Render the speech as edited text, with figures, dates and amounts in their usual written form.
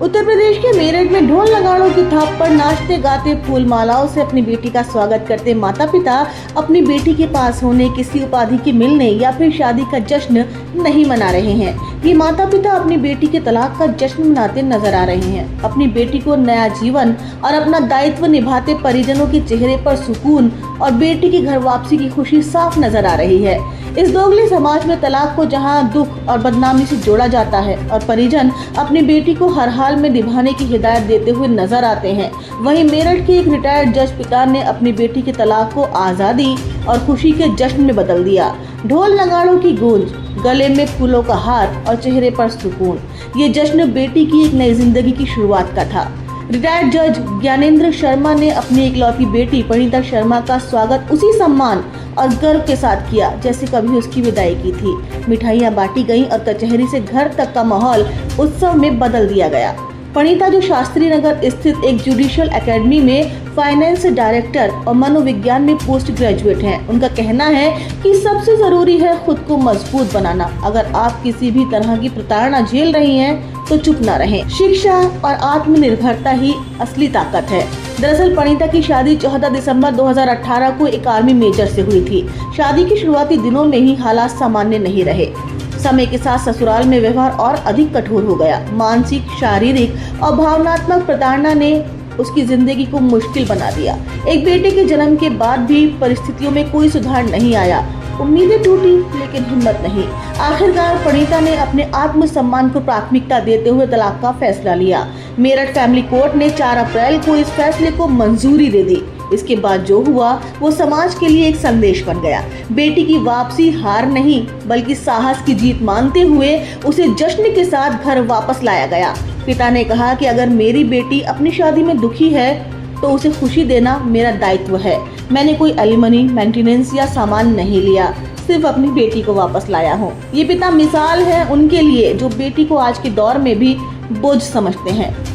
उत्तर प्रदेश के मेरठ में ढोल नगाड़ों की थाप पर नाचते गाते फूल मालाओं से अपनी बेटी का स्वागत करते माता पिता अपनी बेटी के पास होने, किसी उपाधि के मिलने या फिर शादी का जश्न नहीं मना रहे हैं। ये माता पिता अपनी बेटी के तलाक का जश्न मनाते नजर आ रहे हैं। अपनी बेटी को नया जीवन और अपना दायित्व निभाते परिजनों के चेहरे पर सुकून और बेटी की घर वापसी की खुशी साफ नजर आ रही है। इस दोगले समाज में तलाक को जहां दुख और बदनामी से जोड़ा जाता है और परिजन अपनी बेटी को हर हाल में निभाने की हिदायत देते हुए नजर आते हैं, वहीं मेरठ के एक रिटायर्ड जज पिता ने अपनी बेटी के तलाक को आजादी और खुशी के जश्न में बदल दिया। ढोल नगाड़ों की गूंज, गले में फूलों का हार और चेहरे पर सुकून, ये जश्न बेटी की एक नई जिंदगी की शुरुआत का था। रिटायर्ड जज ज्ञानेंद्र शर्मा ने अपनी इकलौती बेटी परिणीता शर्मा का स्वागत उसी सम्मान और गर्व के साथ किया जैसे कभी उसकी विदाई की थी। मिठाइयाँ बांटी गईं और कचहरी से घर तक का माहौल उत्सव में बदल दिया गया। परिणीता जो शास्त्री नगर स्थित एक जुडिशियल एकेडमी में फाइनेंस डायरेक्टर और मनोविज्ञान में पोस्ट ग्रेजुएट हैं। उनका कहना है कि सबसे जरूरी है खुद को मजबूत बनाना। अगर आप किसी भी तरह की प्रताड़ना झेल रही हैं तो चुप न रहें। शिक्षा और आत्मनिर्भरता ही असली ताकत है। दरअसल परिणीता की शादी 14 दिसंबर 2018 को एक आर्मी मेजर से हुई थी। शादी के शुरुआती दिनों में ही हालात सामान्य नहीं रहे। समय के साथ ससुराल में व्यवहार और अधिक कठोर हो गया। मानसिक, शारीरिक और भावनात्मक प्रताड़ना ने उसकी जिंदगी को मुश्किल बना दिया। एक बेटे के जन्म के बाद भी परिस्थितियों में कोई सुधार नहीं आया। उम्मीदें टूटी लेकिन हिम्मत नहीं। आखिरकार परिणीता ने अपने आत्मसम्मान को प्राथमिकता देते हुए तलाक का फैसला लिया। मेरठ फैमिली कोर्ट ने 4 अप्रैल को इस फैसले को मंजूरी दे दी। इसके बाद जो हुआ वो समाज के लिए एक संदेश बन गया। बेटी की वापसी हार नहीं बल्कि साहस की जीत मानते हुए उसे जश्न के साथ घर वापस लाया गया। पिता ने कहा कि अगर मेरी बेटी अपनी शादी में दुखी है तो उसे खुशी देना मेरा दायित्व है। मैंने कोई एलिमनी, मेंटेनेंस या सामान नहीं लिया, सिर्फ अपनी बेटी को वापस लाया हूँ। ये पिता मिसाल है उनके लिए जो बेटी को आज के दौर में भी बोझ समझते हैं।